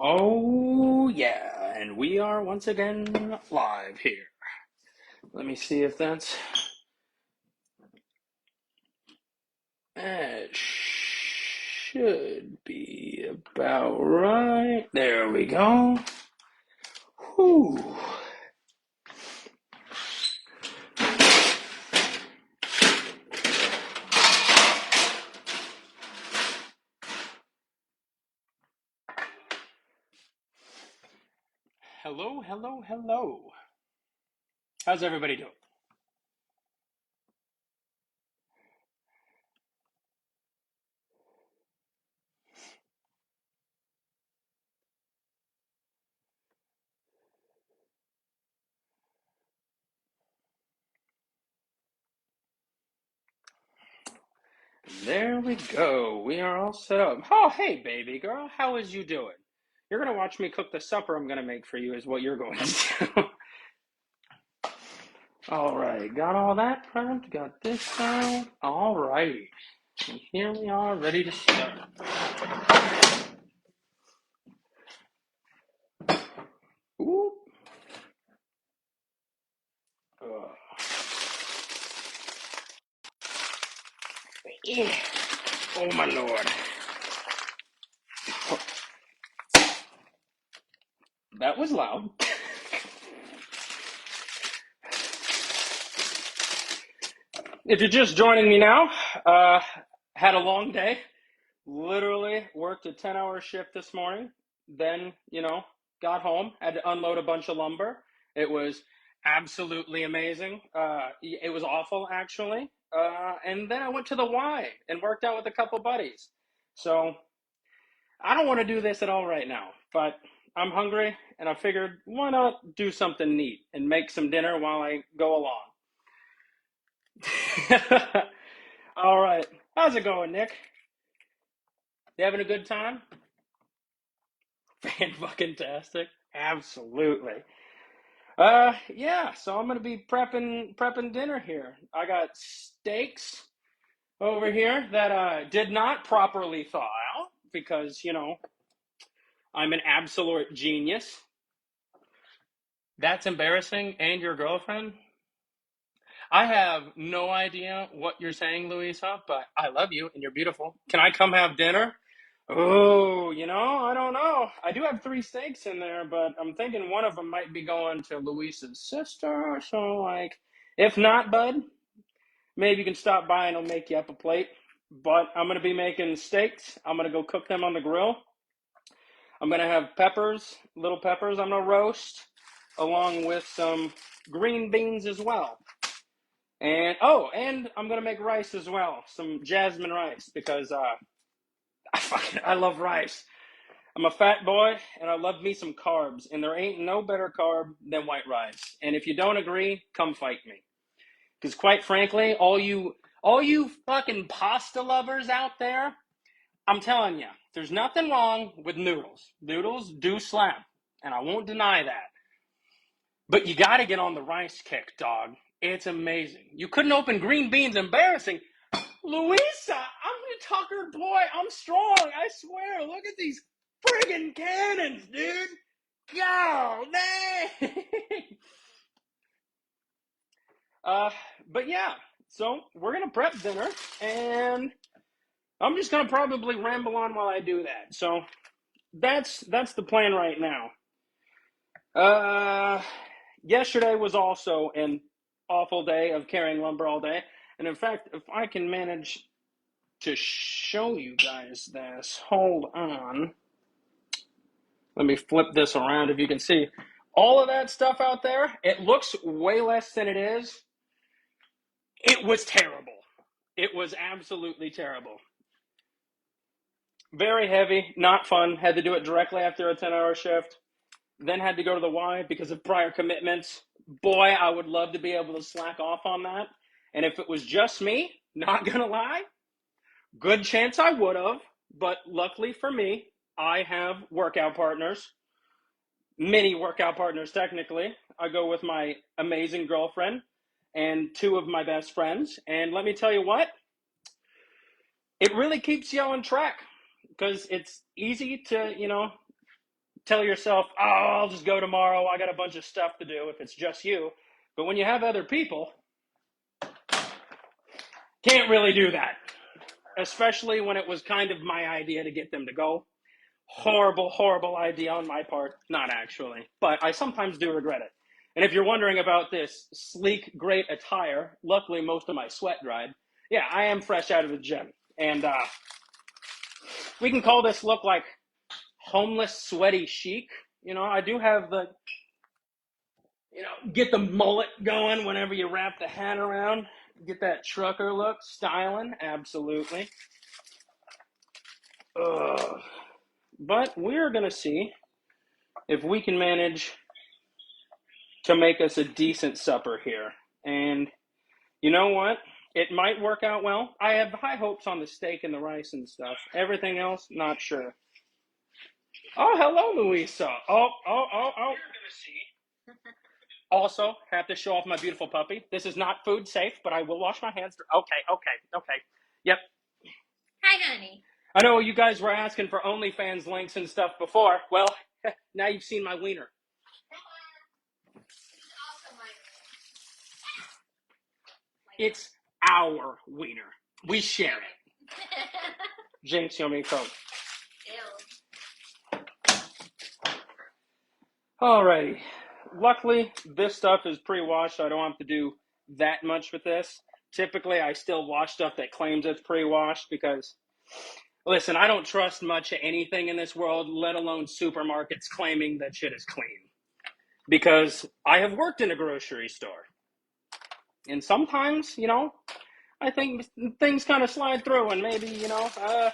Oh, yeah, and we are once again live here. Let me see if that should be about right. There we go. Whew. Hello, hello, hello. How's everybody doing? There we go. We are all set up. Oh, hey, baby girl. How is you doing? You're going to watch me cook the supper I'm going to make for you, is what you're going to do. All right, got all that prepped, got this out. All right, and here we are, ready to start. Ooh. Uh, yeah. Oh my lord. That was loud. If you're just joining me now, had a long day. Literally worked a 10-hour shift this morning. Then, got home, had to unload a bunch of lumber. It was absolutely amazing. It was awful, actually. And then I went to the Y and worked out with a couple buddies. So I don't want to do this at all right now, but I'm hungry and I figured why not do something neat and make some dinner while I go along. All right. How's it going, Nick? You having a good time? Fan fucking tastic. Absolutely. Yeah, so I'm gonna be prepping dinner here. I got steaks over here that I did not properly thaw out because, I'm an absolute genius. That's embarrassing. And your girlfriend? I have no idea what you're saying, Louisa, but I love you and you're beautiful. Can I come have dinner? Oh, I don't know. I do have three steaks in there, but I'm thinking one of them might be going to Luisa's sister. So, if not, bud, maybe you can stop by and I'll make you up a plate. But I'm going to be making steaks. I'm going to go cook them on the grill. I'm going to have peppers, little peppers, I'm going to roast, along with some green beans as well. And I'm going to make rice as well, some jasmine rice, because I love rice. I'm a fat boy and I love me some carbs, and there ain't no better carb than white rice. And if you don't agree, come fight me. Because quite frankly, all you fucking pasta lovers out there, I'm telling you, there's nothing wrong with noodles. Noodles do slap, and I won't deny that. But you got to get on the rice kick, dog. It's amazing. You couldn't open green beans. Embarrassing. Louisa, I'm a Tucker boy. I'm strong. I swear. Look at these friggin' cannons, dude. God dang. uh, but yeah, so we're gonna prep dinner, and I'm just gonna probably ramble on while I do that. So that's the plan right now. Uh, Yesterday was also an awful day of carrying lumber all day, and in fact, if I can manage to show you guys this, hold on. Let me flip this around if you can see. All of that stuff out there, it looks way less than it is. It was terrible. It was absolutely terrible. Very heavy, not fun. Had to do it directly after a 10-hour shift. Then had to go to the Y because of prior commitments. Boy, I would love to be able to slack off on that. And if it was just me, not gonna lie, good chance I would have. But luckily for me, I have workout partners, many workout partners technically. I go with my amazing girlfriend and two of my best friends. And let me tell you what, it really keeps you on track because it's easy to, tell yourself, oh, I'll just go tomorrow. I got a bunch of stuff to do if it's just you. But when you have other people, can't really do that, especially when it was kind of my idea to get them to go. Horrible, horrible idea on my part. Not actually, but I sometimes do regret it. And if you're wondering about this sleek, great attire, luckily most of my sweat dried. Yeah, I am fresh out of the gym. And we can call this look like homeless, sweaty chic. You know, I do have the, get the mullet going whenever you wrap the hat around. Get that trucker look, styling, absolutely. Ugh. But we're going to see if we can manage to make us a decent supper here. And you know what? It might work out well. I have high hopes on the steak and the rice and stuff. Everything else, not sure. Oh, hello, Louisa. Oh. Also, have to show off my beautiful puppy. This is not food safe, but I will wash my hands. Okay. Yep. Hi, honey. I know you guys were asking for OnlyFans links and stuff before. Well, now you've seen my wiener. It's our wiener. We share it. Jinx, you want me to coke? Ew. Alrighty. Luckily, this stuff is pre-washed, so I don't have to do that much with this. Typically, I still wash stuff that claims it's pre-washed because, listen, I don't trust much of anything in this world, let alone supermarkets claiming that shit is clean. Because I have worked in a grocery store. And sometimes, I think things kind of slide through, and maybe, I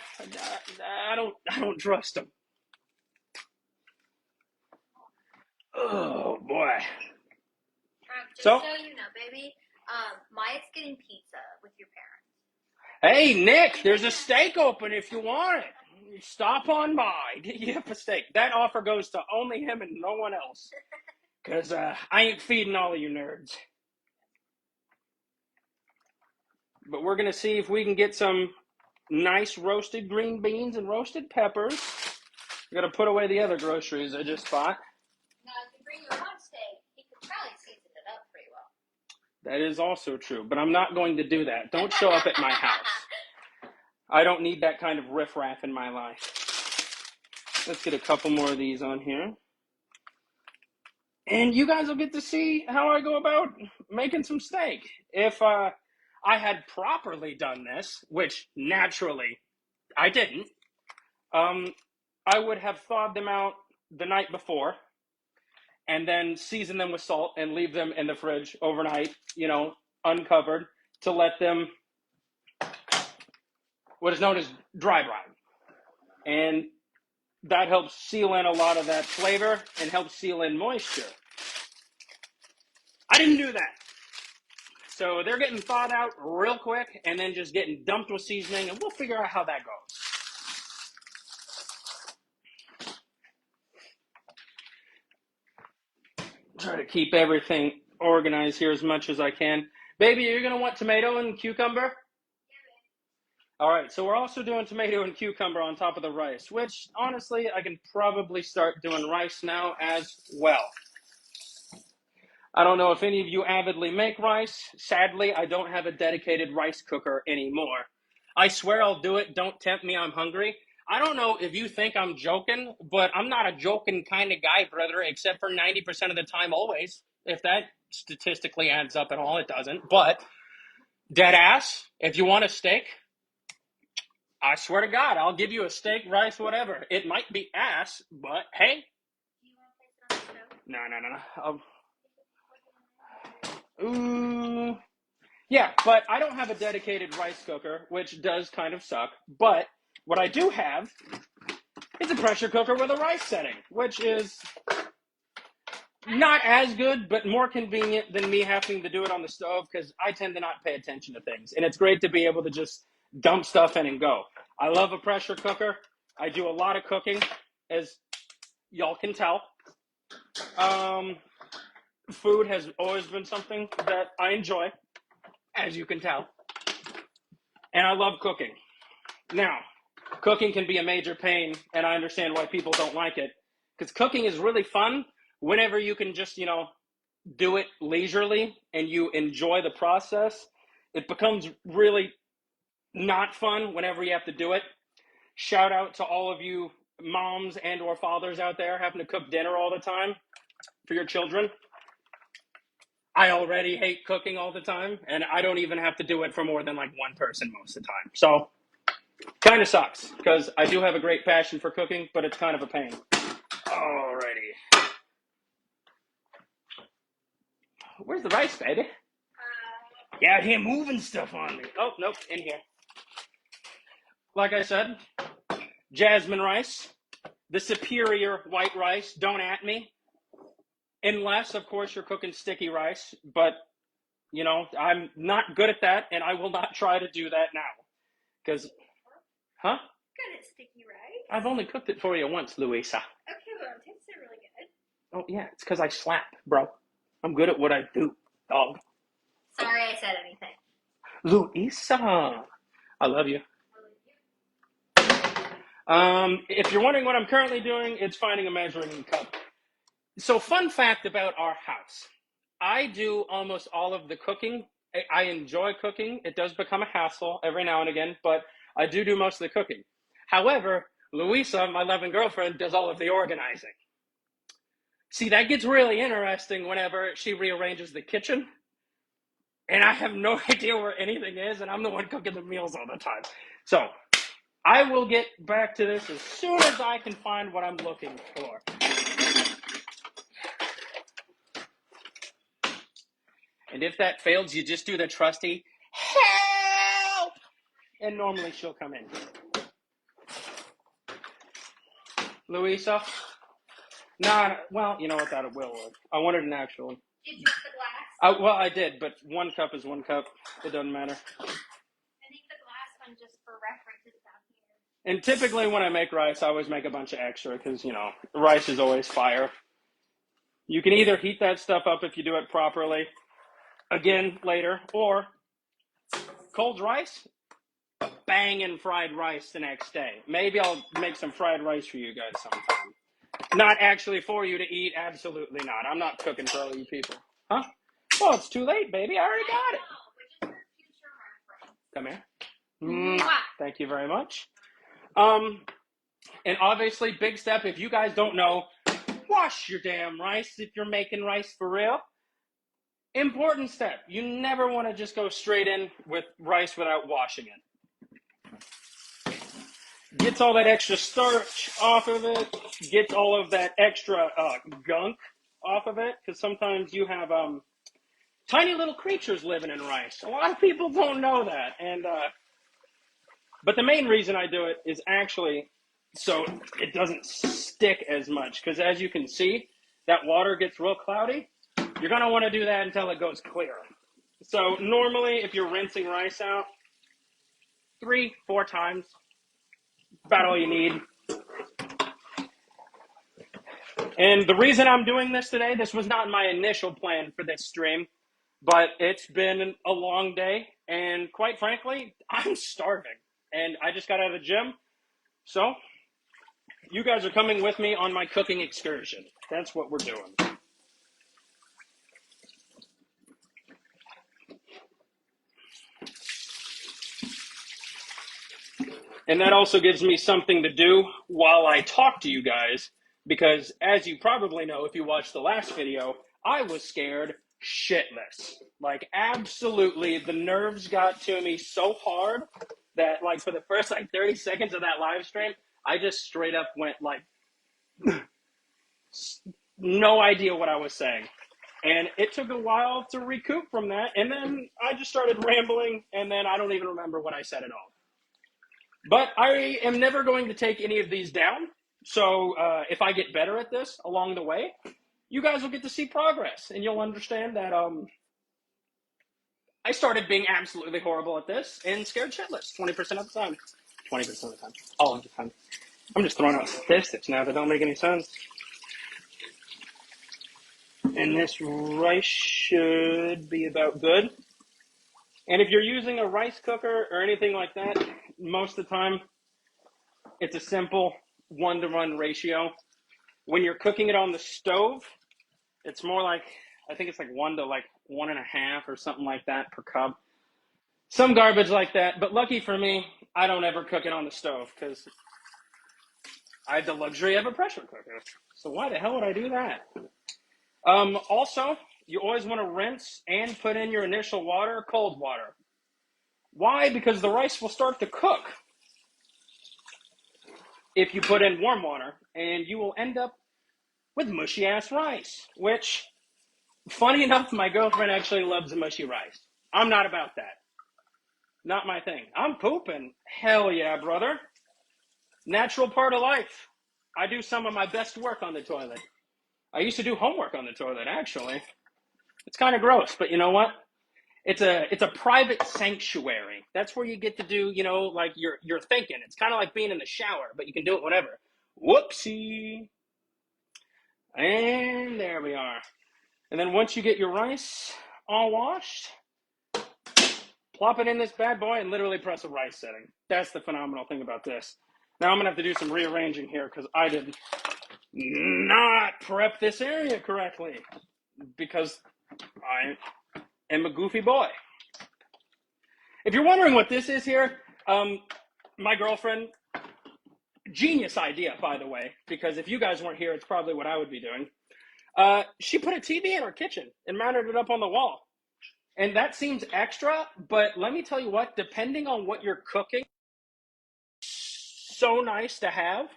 don't trust them. Oh boy. Just so you know, baby, Maya's getting pizza with your parents. Hey, Nick, there's a steak open if you want it. Stop on by. Get you up a steak. That offer goes to only him and no one else. Because I ain't feeding all of you nerds. But we're going to see if we can get some nice roasted green beans and roasted peppers. We're going to put away the other groceries I just bought. Now, if you bring your own steak, you could probably season it up pretty well. That is also true, but I'm not going to do that. Don't show up at my house. I don't need that kind of riffraff in my life. Let's get a couple more of these on here. And you guys will get to see how I go about making some steak. If I had properly done this, which naturally I didn't, I would have thawed them out the night before and then season them with salt and leave them in the fridge overnight, uncovered, to let them, what is known as dry brine. And that helps seal in a lot of that flavor and helps seal in moisture. I didn't do that. So they're getting thawed out real quick and then just getting dumped with seasoning, and we'll figure out how that goes. Try to keep everything organized here as much as I can. Baby, you're going to want tomato and cucumber? All right, so we're also doing tomato and cucumber on top of the rice, which, honestly, I can probably start doing rice now as well. I don't know if any of you avidly make rice. Sadly, I don't have a dedicated rice cooker anymore. I swear I'll do it. Don't tempt me. I'm hungry. I don't know if you think I'm joking, but I'm not a joking kind of guy, brother, except for 90% of the time always. If that statistically adds up at all, it doesn't. But dead ass, if you want a steak, I swear to God, I'll give you a steak, rice, whatever. It might be ass, but hey. Do you want to place it on the stove? No. Yeah, but I don't have a dedicated rice cooker, which does kind of suck. But what I do have is a pressure cooker with a rice setting, which is not as good, but more convenient than me having to do it on the stove because I tend to not pay attention to things. And it's great to be able to just dump stuff in and go. I love a pressure cooker. I do a lot of cooking, as y'all can tell. Food has always been something that I enjoy, as you can tell. And I love cooking. Now, cooking can be a major pain, and I understand why people don't like it, Because cooking is really fun whenever you can just, do it leisurely and you enjoy the process. It becomes really not fun whenever you have to do it. Shout out to all of you moms and or fathers out there having to cook dinner all the time for your children. I already hate cooking all the time, and I don't even have to do it for more than like one person most of the time. So, kind of sucks, because I do have a great passion for cooking, but it's kind of a pain. Alrighty. Where's the rice, baby? You out here moving stuff on me. Oh, nope, in here. Like I said, jasmine rice, the superior white rice. Don't at me. Unless, of course, you're cooking sticky rice. But, I'm not good at that, and I will not try to do that now. Because, huh? Good at sticky rice. I've only cooked it for you once, Louisa. Okay, well, it tastes really good. Oh, yeah, it's because I slap, bro. I'm good at what I do, dog. Sorry I said anything. Louisa, I love you. If you're wondering what I'm currently doing, it's finding a measuring cup. So, fun fact about our house. I do almost all of the cooking. I enjoy cooking. It does become a hassle every now and again, but I do most of the cooking. However, Louisa, my loving girlfriend, does all of the organizing. See, that gets really interesting whenever she rearranges the kitchen, and I have no idea where anything is, and I'm the one cooking the meals all the time. So, I will get back to this as soon as I can find what I'm looking for. And if that fails, you just do the trusty, help! And normally she'll come in. Louisa? Nah, well, you know what, that will work. I wanted an actual one. Did you want the glass? Well, I did, but 1 cup is 1 cup. It doesn't matter. I think the glass one, just for reference, is down here. And typically when I make rice, I always make a bunch of extra because, rice is always fire. You can either heat that stuff up if you do it properly, again, later, or cold rice, banging fried rice the next day. Maybe I'll make some fried rice for you guys sometime. Not actually for you to eat, absolutely not. I'm not cooking for all you people. Huh? Well, it's too late, baby. I already got it. But just for future reference. Come here. Thank you very much. And obviously, big step, if you guys don't know, wash your damn rice if you're making rice for real. Important step. You never want to just go straight in with rice without washing it. Gets all that extra starch off of it. Gets all of that extra gunk off of it. Because sometimes you have tiny little creatures living in rice. A lot of people don't know that. But the main reason I do it is actually so it doesn't stick as much. Because as you can see, that water gets real cloudy. You're going to want to do that until it goes clear. So normally, if you're rinsing rice out, 3-4 times, about all you need. And the reason I'm doing this today, this was not my initial plan for this stream, but it's been a long day, and quite frankly, I'm starving. And I just got out of the gym, so you guys are coming with me on my cooking excursion. That's what we're doing. And that also gives me something to do while I talk to you guys, because as you probably know, if you watched the last video, I was scared shitless. Like, absolutely, the nerves got to me so hard that, like, for the first, 30 seconds of that live stream, I just straight up went, no idea what I was saying. And it took a while to recoup from that, and then I just started rambling, and then I don't even remember what I said at all. But I am never going to take any of these down. So if I get better at this along the way, you guys will get to see progress. And you'll understand that I started being absolutely horrible at this and scared shitless 20% of the time. 20% of the time. All of the time. I'm just throwing out statistics now that don't make any sense. And this rice should be about good. And if you're using a rice cooker or anything like that, most of the time, it's a simple 1-to-1 ratio. When you're cooking it on the stove, it's more like, I think it's like 1 to like 1.5 or something like that per cup. Some garbage like that. But lucky for me, I don't ever cook it on the stove because I have the luxury of a pressure cooker. So why the hell would I do that? Also, you always want to rinse and put in your initial water, cold water. Why? Because the rice will start to cook if you put in warm water, and you will end up with mushy ass rice, which, funny enough, my girlfriend actually loves mushy rice. I'm not about that. Not my thing. I'm pooping. Hell yeah, brother. Natural part of life. I do some of my best work on the toilet. I used to do homework on the toilet, actually. It's kind of gross, but you know what? It's a private sanctuary. That's where you get to do, like you're thinking. It's kind of like being in the shower, but you can do it whenever. Whoopsie. And there we are. And then once you get your rice all washed, plop it in this bad boy and literally press a rice setting. That's the phenomenal thing about this. Now I'm going to have to do some rearranging here because I did not prep this area correctly because I am a goofy boy. If you're wondering what this is here, my girlfriend, genius idea, by the way, because if you guys weren't here, it's probably what I would be doing. She put a TV in her kitchen and mounted it up on the wall. And that seems extra, but let me tell you what, depending on what you're cooking, so nice to have,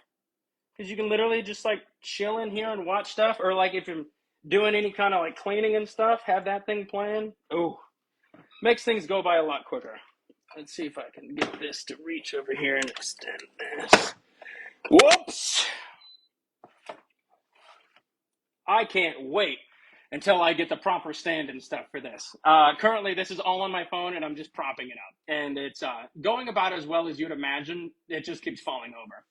because you can literally just like chill in here and watch stuff, or like if you're doing any kind of like cleaning and stuff, have that thing playing. Oh, makes things go by a lot quicker. Let's see if I can get this to reach over here and extend this. Whoops! I can't wait until I get the proper stand and stuff for this. Currently, this is all on my phone, and I'm just propping it up. And it's going about as well as you'd imagine. It just keeps falling over.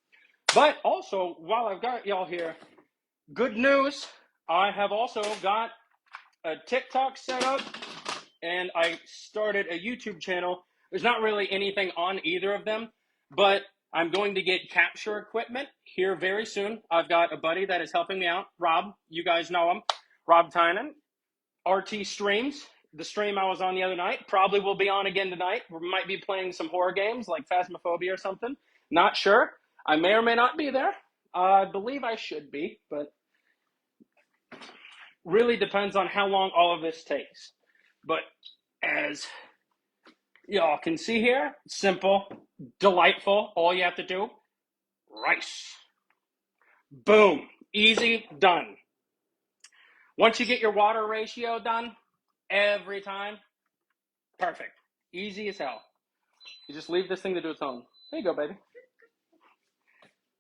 But also, while I've got y'all here, good news. I have also got a TikTok set up, and I started a YouTube channel. There's not really anything on either of them, but I'm going to get capture equipment here very soon. I've got a buddy that is helping me out, Rob. You guys know him, Rob Tynan. RT Streams, the stream I was on the other night, probably will be on again tonight. We might be playing some horror games like Phasmophobia or something. Not sure. I may or may not be there. I believe I should be, but really depends on how long all of this takes. But as y'all can see here, simple, delightful. All you have to do, rice. Boom. Easy, done. Once you get your water ratio done, every time, perfect. Easy as hell. You just leave this thing to do its own. There you go, baby.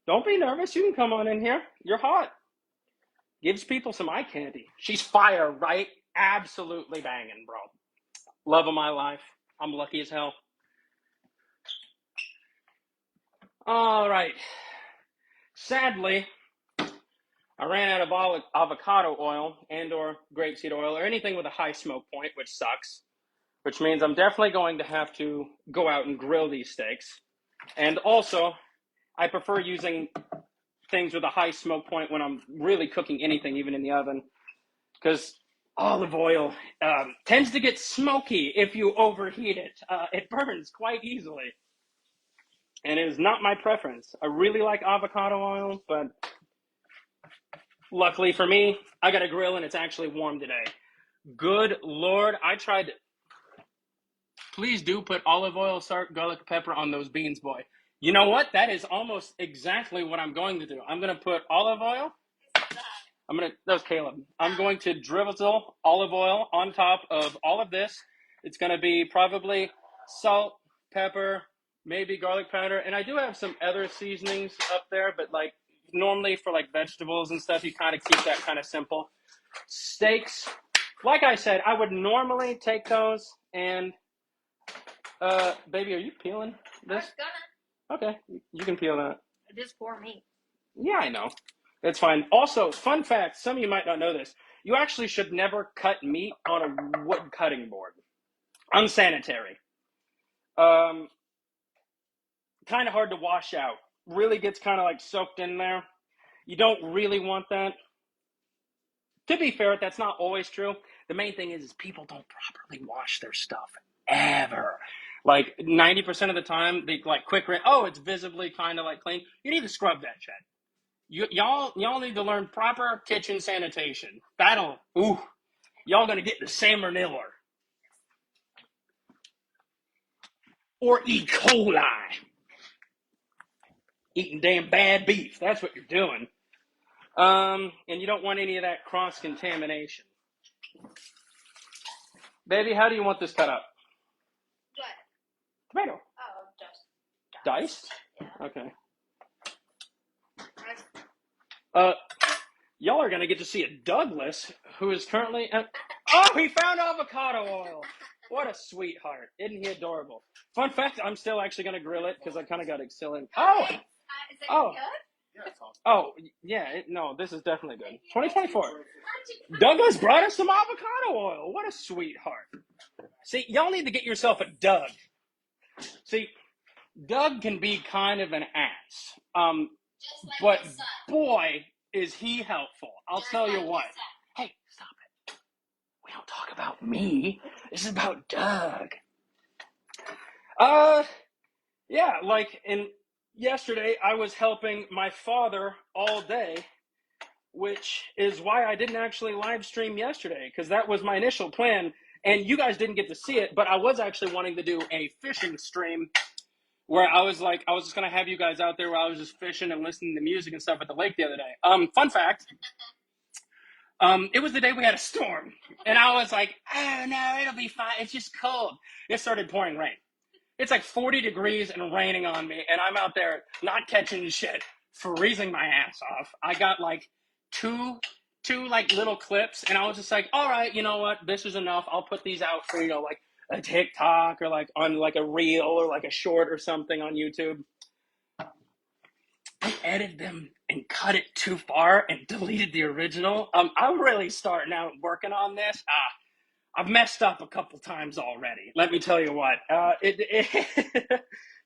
Don't be nervous. You can come on in here. You're hot. Gives people some eye candy. She's fire, right? Absolutely banging, bro. Love of my life. I'm lucky as hell. All right. Sadly, I ran out of avocado oil and or grapeseed oil or anything with a high smoke point, which sucks. Which means I'm definitely going to have to go out and grill these steaks. And also, I prefer using things with a high smoke point when I'm really cooking anything, even in the oven, because olive oil tends to get smoky if you overheat it. It burns quite easily, and it is not my preference. I really like avocado oil, but luckily for me, I got a grill and it's actually warm today. Good Lord, I tried. Please do put olive oil, salt, garlic, pepper on those beans, boy. You know what? That is almost exactly what I'm going to do. I'm going to put olive oil. That was Caleb. I'm going to drizzle olive oil on top of all of this. It's going to be probably salt, pepper, maybe garlic powder. And I do have some other seasonings up there, but like normally for like vegetables and stuff, you kind of keep that kind of simple. Steaks, like I said, I would normally take those and, baby, are you peeling this? I was gonna. Okay, you can peel that. Just for me. Yeah, I know. It's fine. Also, fun fact, some of you might not know this. You actually should never cut meat on a wood cutting board. Unsanitary. Kind of hard to wash out. Really gets kind of like soaked in there. You don't really want that. To be fair, that's not always true. The main thing is people don't properly wash their stuff ever. Like 90% of the time, they like quick rinse. Oh, it's visibly kind of like clean. You need to scrub that shit. Y'all need to learn proper kitchen sanitation. Y'all gonna get the salmonella or E. coli. Eating damn bad beef. That's what you're doing. And you don't want any of that cross contamination. Baby, how do you want this cut up? What? Tomato. Oh, just Diced? Yeah. Okay. I- Y'all are gonna get to see a Douglas who is currently. Oh, he found avocado oil. What a sweetheart! Isn't he adorable? Fun fact: I'm still actually gonna grill it because I kind of got excited. Oh, Is it Oh. good? Yeah, it's awesome. oh, yeah. No, this is definitely good. 2024. Douglas brought us some avocado oil. What a sweetheart. See, y'all need to get yourself a Doug. See, Doug can be kind of an ass. Just like But his son. boy, is he helpful. I'll Just tell like you his what. son. Hey, stop it. We don't talk about me. This is about Doug. Yeah, yesterday I was helping my father all day, which is why I didn't actually live stream yesterday, because that was my initial plan, and you guys didn't get to see it, but I was actually wanting to do a fishing stream where I was just gonna have you guys out there where I was just fishing and listening to music and stuff at the lake the other day. Fun fact, it was the day we had a storm, and I was like, oh no, it'll be fine. It's just cold. It started pouring rain. It's like 40 degrees and raining on me, and I'm out there not catching shit, freezing my ass off. I got like two like little clips, and I was just like, all right, you know what? This is enough. I'll put these out for, like a TikTok or like on like a reel or like a short or something on YouTube. I edited them and cut it too far and deleted the original. I'm really starting out working on this. I've messed up a couple times already. Let me tell you what.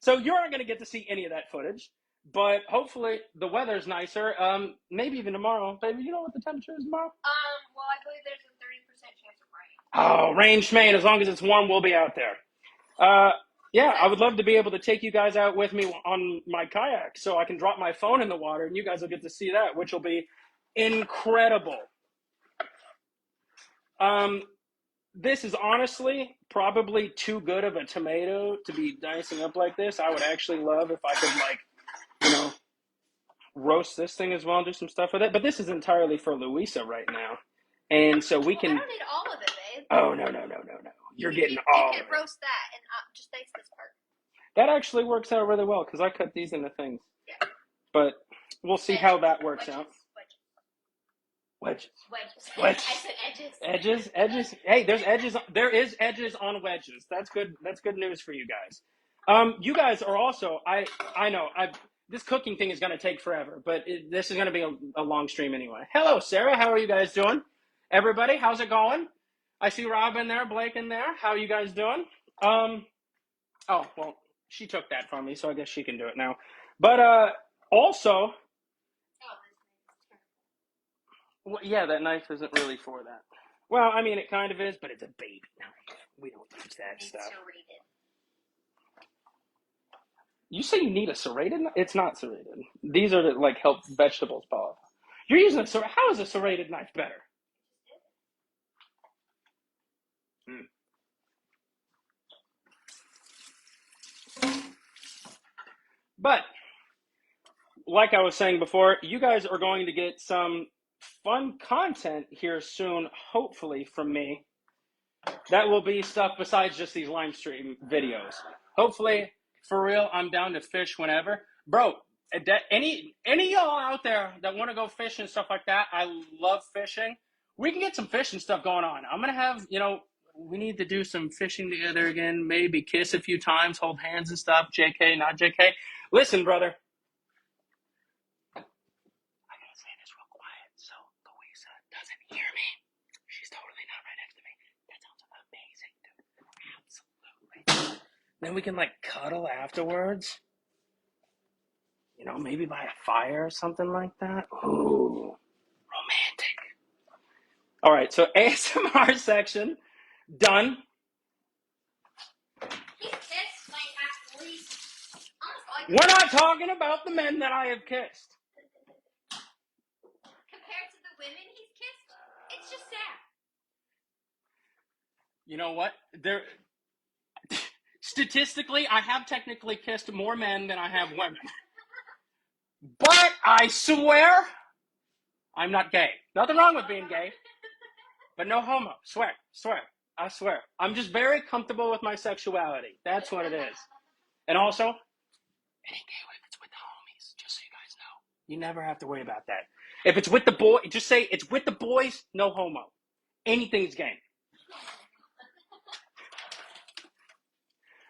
So you aren't going to get to see any of that footage, but hopefully the weather's nicer. Maybe even tomorrow, baby. You know what the temperature is tomorrow? Well, I believe there's a 30% chance of rain. Oh, rain schmain. As long as it's warm, we'll be out there. Yeah, I would love to be able to take you guys out with me on my kayak so I can drop my phone in the water and you guys will get to see that, which will be incredible. This is honestly probably too good of a tomato to be dicing up like this. I would actually love if I could, roast this thing as well and do some stuff with it. But this is entirely for Louisa right now. And so we I can. don't need all of it, babe. Oh, no. You're getting all You of can it. roast that and just taste this part. That actually works out really well because I cut these into things. Yeah. But we'll see how that works out. Wedges. I said edges. Edges. Hey, there's edges. There is edges on wedges. That's good. That's good news for you guys. You guys are also. I know. This cooking thing is going to take forever, but this is going to be a long stream anyway. Hello, Sarah. How are you guys doing? Everybody, how's it going? I see Rob in there, Blake in there. How are you guys doing? Oh well, she took that from me, so I guess she can do it now. But also. Well, yeah, that knife isn't really for that. Well, I mean, it kind of is, but it's a baby knife. We don't touch that stuff. Serrated. You say you need a serrated knife? It's not serrated. These are to, like, help vegetables pop off. You're using a serrated. How is a serrated knife better? But, like I was saying before, you guys are going to get some fun content here soon, hopefully, from me. That will be stuff besides just these live stream videos. Hopefully, for real, I'm down to fish whenever. Bro, any y'all out there that want to go fish and stuff like that, I love fishing. We can get some fishing stuff going on. I'm going to have, we need to do some fishing together again, maybe kiss a few times, hold hands and stuff. JK, not JK. Listen, brother. I got to say this real quiet so Louisa doesn't hear me. She's totally not right next to me. That sounds amazing, dude. Absolutely. Then we can, cuddle afterwards. maybe by a fire or something like that. Ooh, romantic. All right, so ASMR section done. He's kissed like at least almost all your We're not talking about the men that I have kissed. compared to the women he's kissed. It's just sad. You know what? Statistically, I have technically kissed more men than I have women. But I swear, I'm not gay. Nothing wrong with being gay, but no homo. Swear. I swear. I'm just very comfortable with my sexuality. That's what it is. And also, it ain't gay if it's with the homies, just so you guys know. You never have to worry about that. If it's with the boy, just say it's with the boys, no homo. Anything's game.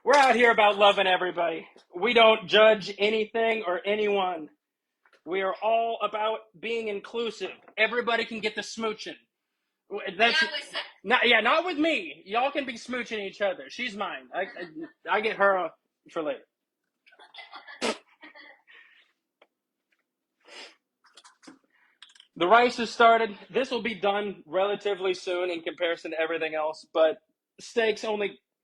We're out here about loving everybody. We don't judge anything or anyone. We are all about being inclusive. Everybody can get the smooching. That's not with me. Y'all can be smooching each other. She's mine. I get her for later. The rice has started. This will be done relatively soon in comparison to everything else. But steaks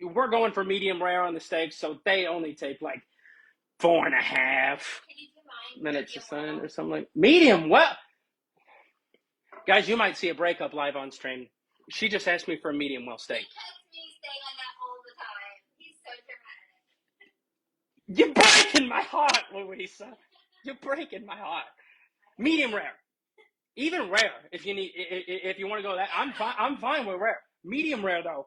we're going for medium rare on the steaks, so they only take like 4.5 minutes to sign or something like medium. Well, guys, you might see a breakup live on stream. She just asked me for a medium well steak. He texts me saying like that all the time. He's so dramatic. You're breaking my heart, Louisa. You're breaking my heart. Medium rare, even rare. If you want to go that, I'm fine with rare. Medium rare though,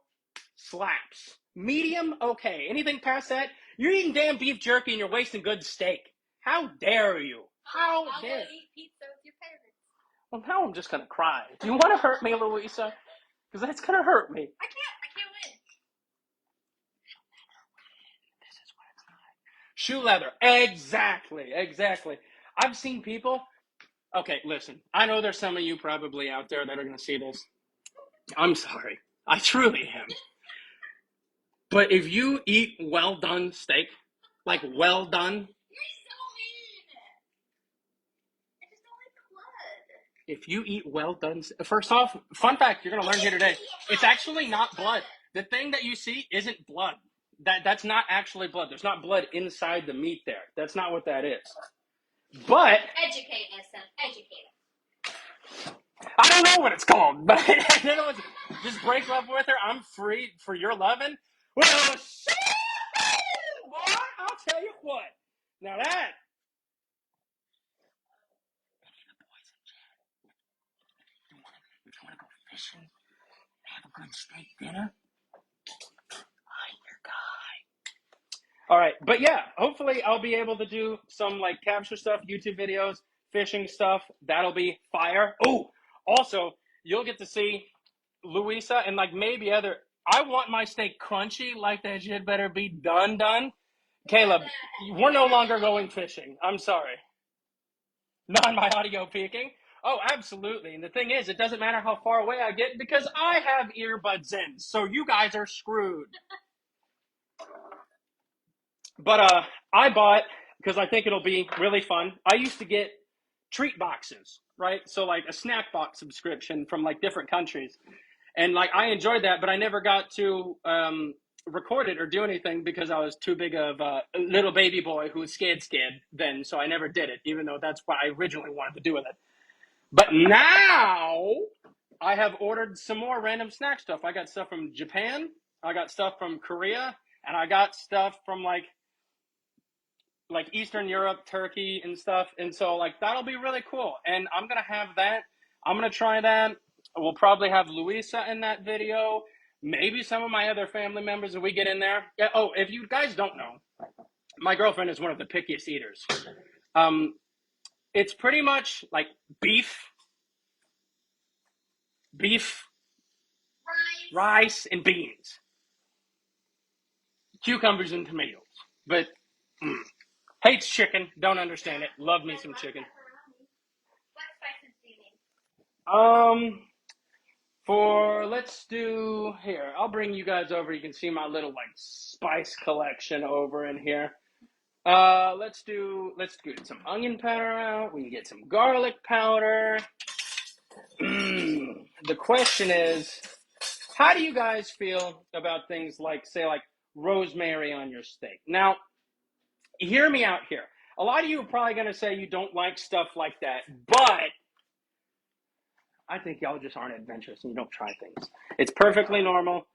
slaps. Medium, okay. Anything past that, you're eating damn beef jerky and you're wasting good steak. How dare you? How dare? I'll eat pizza with your parents. Well, now I'm just gonna cry. Do you want to hurt me, Louisa? Because that's gonna hurt me. I can't win. This is what it's like. Shoe leather. Exactly. I've seen people. Okay, listen. I know there's some of you probably out there that are going to see this. I'm sorry. I truly am. But if you eat well done steak, like well done. You're so mean. I just don't like the blood. If you eat well done, first off, fun fact you're going to learn here today. It's actually not blood. The thing that you see isn't blood. That's not actually blood. There's not blood inside the meat there. That's not what that is. But educate us, educate us. I don't know what it's called, but just break up with her. I'm free for your loving. Well, shit, boy, I'll tell you what. Now that. You want to go fishing? Have a good steak dinner? I'm your guy. All right, but yeah, hopefully I'll be able to do some like capture stuff, YouTube videos, fishing stuff. That'll be fire. Oh, also you'll get to see Louisa and like maybe other. I want my steak crunchy, like that shit better be done. Caleb, we're no longer going fishing. I'm sorry. Not my audio peaking. Oh, absolutely. And the thing is, it doesn't matter how far away I get because I have earbuds in. So you guys are screwed. But I bought, because I think it'll be really fun. I used to get treat boxes, right? So like a snack box subscription from like different countries. And like I enjoyed that, but I never got to record it or do anything because I was too big of a little baby boy who was scared then. So I never did it, even though that's what I originally wanted to do with it. But now I have ordered some more random snack stuff. I got stuff from Japan, I got stuff from Korea, and I got stuff from like Eastern Europe, Turkey and stuff. And so like that'll be really cool. And I'm going to have that. I'm going to try that. We'll probably have Louisa in that video. Maybe some of my other family members if we get in there. Yeah, oh, if you guys don't know, my girlfriend is one of the pickiest eaters. It's pretty much like beef, rice, and beans. Cucumbers and tomatoes. But hates chicken. Don't understand it. Love me some chicken. What spices do you need? Let's do here. I'll bring you guys over. You can see my little like spice collection over in here. Let's get some onion powder out. We can get some garlic powder. The question is, how do you guys feel about things like, say, like rosemary on your steak? Now, hear me out here. A lot of you are probably going to say you don't like stuff like that, but I think y'all just aren't adventurous and you don't try things. It's perfectly normal.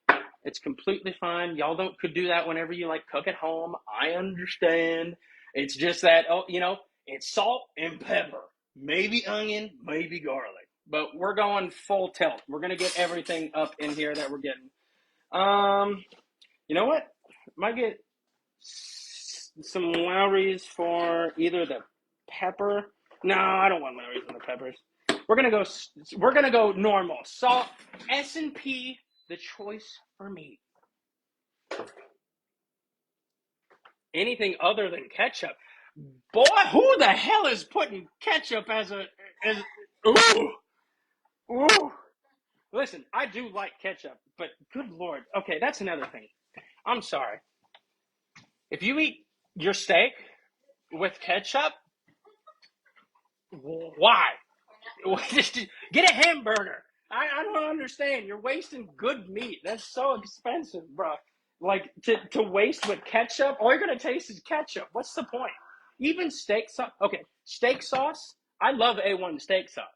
It's completely fine. Y'all could do that whenever you like cook at home. I understand. It's just that, it's salt and pepper, maybe onion, maybe garlic. But we're going full tilt. We're gonna get everything up in here that we're getting. You know what? Might get some Lowry's for either the pepper. No, I don't want Lowry's on the peppers. We're gonna go normal salt. S&P, the choice for me. Anything other than ketchup. Boy, who the hell is putting ketchup as ooh, ooh. Listen, I do like ketchup, but good Lord. Okay, that's another thing. I'm sorry. If you eat your steak with ketchup, why? Get a hamburger. I don't understand. You're wasting good meat. That's so expensive, bro. Like to waste with ketchup, all you're gonna taste is ketchup. What's the point? Even steak sauce. Okay, steak sauce. I love A1 steak sauce,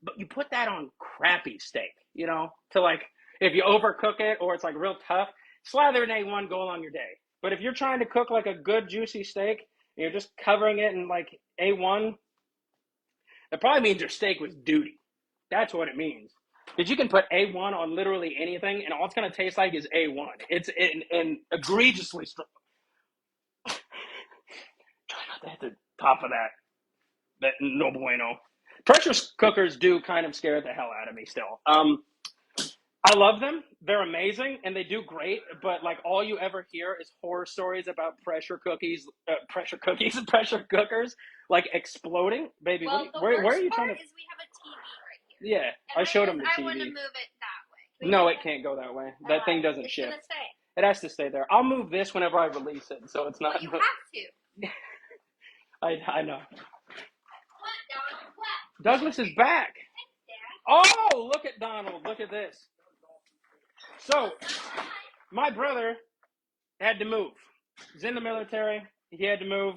but you put that on crappy steak. To like if you overcook it or it's like real tough, slather an A1, go along your day. But if you're trying to cook like a good juicy steak, and you're just covering it in like A1, that probably means your steak was duty. That's what it means. Because you can put A1 on literally anything, and all it's going to taste like is A1. It's egregiously strong. Try not to hit the top of that. That no bueno. Pressure cookers do kind of scare the hell out of me still. I love them. They're amazing, and they do great. But like all you ever hear is horror stories about pressure cookers, like exploding. Baby, Well, where are you trying to? is we have a TV right here. Yeah, I showed him the I want to TV. move it that way. No, it can't go that way. That thing doesn't It's shift. gonna stay. It has to stay there. I'll move this whenever I release it, so it's not. Well, you have to. I know. What, Donald? What? Douglas is back. Thanks, Dad. Oh, look at Donald. Look at this. So, my brother had to move. He's in the military. He had to move.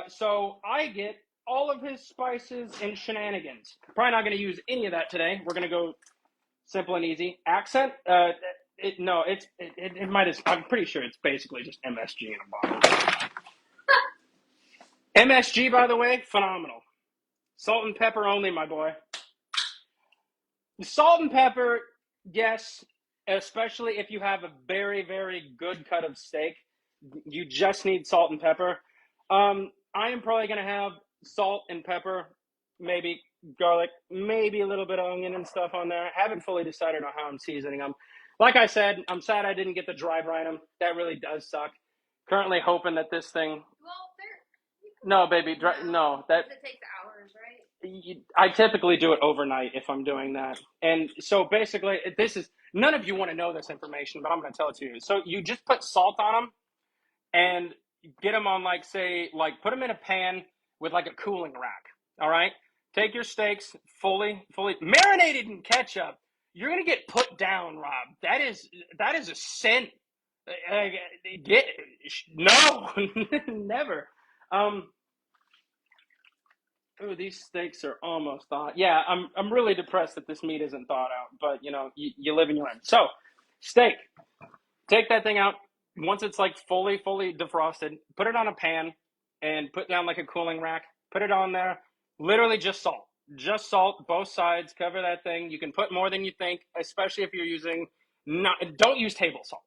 So I get all of his spices and shenanigans. Probably not going to use any of that today. We're going to go simple and easy. Accent? It might as. I'm pretty sure it's basically just MSG in a bottle. MSG, by the way, phenomenal. Salt and pepper only, my boy. Salt and pepper, yes, especially if you have a very, very good cut of steak. You just need salt and pepper. I am probably going to have salt and pepper, maybe garlic, maybe a little bit of onion and stuff on there. I haven't fully decided on how I'm seasoning them. Like I said, I'm sad I didn't get to dry brine them. That really does suck. Currently hoping that this thing. Well, no, baby, no. That it takes hours, right? I typically do it overnight if I'm doing that. And so basically, none of you want to know this information, but I'm going to tell it to you. So you just put salt on them and get them on put them in a pan with like a cooling rack. All right. Take your steaks fully marinated in ketchup. You're going to get put down, Rob. That is a sin. No, never. Ooh, these steaks are almost thawed. Yeah, I'm really depressed that this meat isn't thawed out, but you live and you learn. So, steak. Take that thing out. Once it's like fully defrosted, put it on a pan and put down like a cooling rack. Put it on there. Literally just salt. Just salt, both sides. Cover that thing. You can put more than you think, especially if you're using don't use table salt.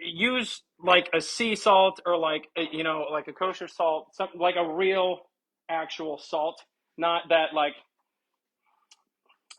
Use like a sea salt or like a kosher salt, something like a real actual salt, not that like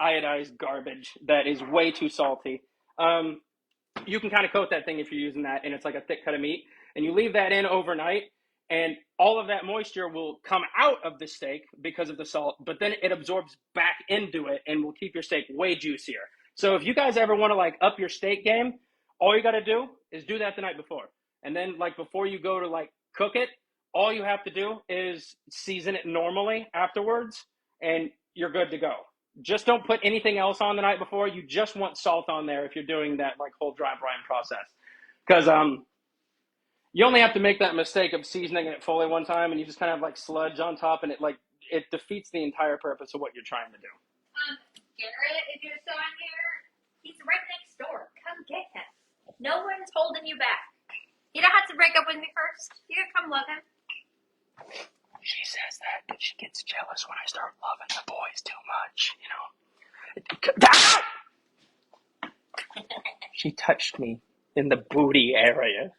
iodized garbage that is way too salty. You can kind of coat that thing if you're using that, and it's like a thick cut of meat, and you leave that in overnight, and all of that moisture will come out of the steak because of the salt, but then it absorbs back into it and will keep your steak way juicier. So if you guys ever want to like up your steak game, all you got to do is do that the night before. And then like before you go to like cook it. All you have to do is season it normally afterwards, and you're good to go. Just don't put anything else on the night before. You just want salt on there if you're doing that like whole dry brine process, because you only have to make that mistake of seasoning it fully one time, and you just kind of have like sludge on top, and it defeats the entire purpose of what you're trying to do. Garrett, if you're still on here, he's right next door. Come get him. No one's holding you back. You don't have to break up with me first. You can come love him. She says that, but she gets jealous when I start loving the boys too much, She touched me in the booty area.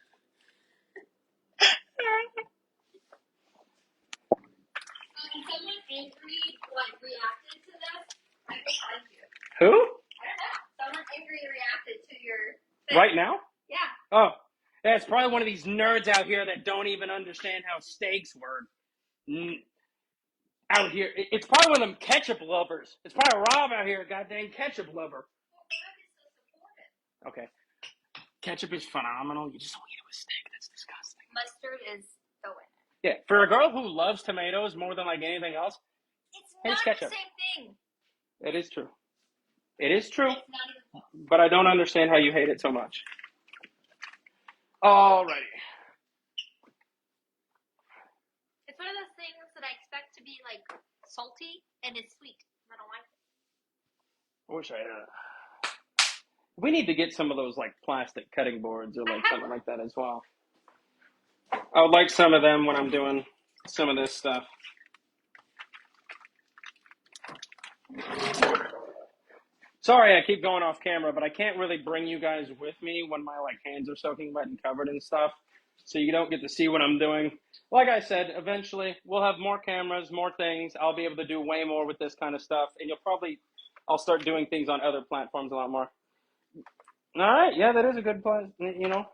Someone angry reacted to this. I think like you. Who? I don't know. Someone angry reacted to your thing. Right now? Yeah. Oh, yeah, it's probably one of these nerds out here that don't even understand how steaks work. Out here, it's probably one of them ketchup lovers. It's probably Rob out here, goddamn ketchup lover. Okay. Ketchup is phenomenal. You just don't eat it with steak. That's disgusting. Mustard is the winner. Yeah, for a girl who loves tomatoes more than like anything else, it's not ketchup. The same thing. It is true. It is true. It's not even... But I don't understand how you hate it so much. Alrighty. It's one of those things that I expect to be like salty and it's sweet. I don't like it. I wish I had. We need to get some of those like plastic cutting boards or like something like that as well. I would like some of them when I'm doing some of this stuff. Sorry, I keep going off camera, but I can't really bring you guys with me when my like hands are soaking wet and covered and stuff. So you don't get to see what I'm doing. Like I said, eventually we'll have more cameras, more things. I'll be able to do way more with this kind of stuff. And I'll start doing things on other platforms a lot more. All right, yeah, that is a good plan.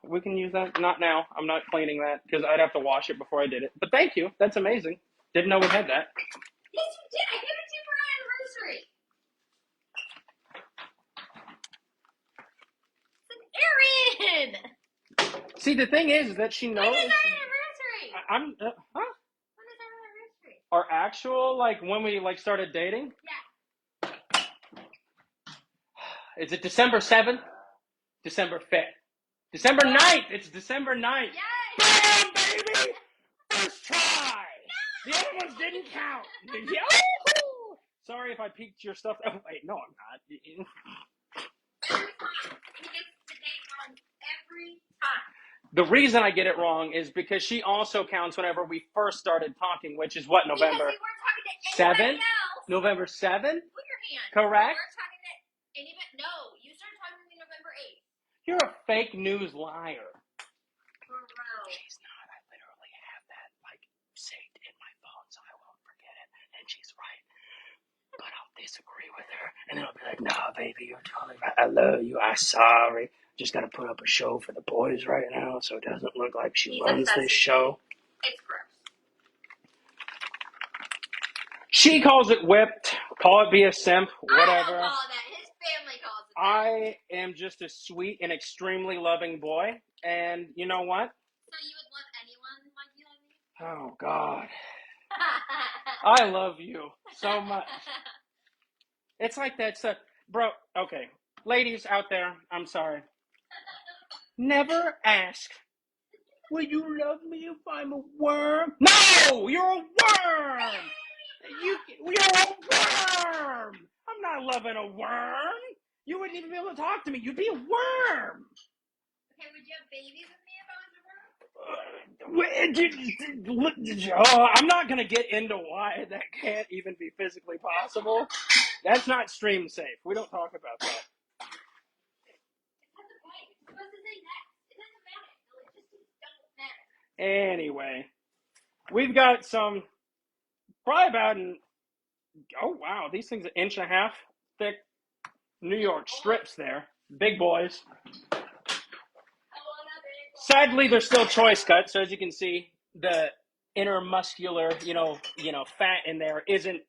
We can use that. Not now. I'm not cleaning that because I'd have to wash it before I did it. But thank you. That's amazing. Didn't know we had that. Yes, you did. I gave it to you for our anniversary. It's an Erin. See, the thing is that she knows. When is our anniversary? Huh? When is our anniversary? Our actual, like, when we, like, started dating? Yeah. Is it December 7th? December 5th. December 9th! It's December 9th! Yes! Bam, baby! First try! No! The other ones didn't count! Sorry if I peeked your stuff. Oh, wait, no, I'm not. Every time. He gets the date wrong every time. The reason I get it wrong is because she also counts whenever we first started talking, which is what, November 7th? November 7th? Put your hand. Correct? You weren't talking to anybody. No, you started talking to me November 8th. You're a fake news liar. Bro. She's not. I literally have that, like, saved in my phone so I won't forget it. And she's right. But I'll disagree with her. And then I'll be like, nah, baby, you're totally right. I love you. I'm sorry. Just got to put up a show for the boys right now so it doesn't look like she runs this show. It's gross. She calls it whipped. Call it be a simp. Whatever. I don't call that. His family calls it that. I am just a sweet and extremely loving boy. And you know what? So you would love anyone like you love me? Oh, God. I love you so much. It's like that stuff. Bro, okay. Ladies out there, I'm sorry. Never ask, will you love me if I'm a worm? No! You're a worm! You're a worm! I'm not loving a worm! You wouldn't even be able to talk to me. You'd be a worm! Okay, would you have babies with me if I was a worm? Oh, I'm not going to get into why that can't even be physically possible. That's not stream safe. We don't talk about that. Anyway, we've got some, probably about oh wow, these things are 1.5 inch thick New York strips there. Big boys. Sadly, they're still choice cuts, so as you can see, the inner muscular, fat in there isn't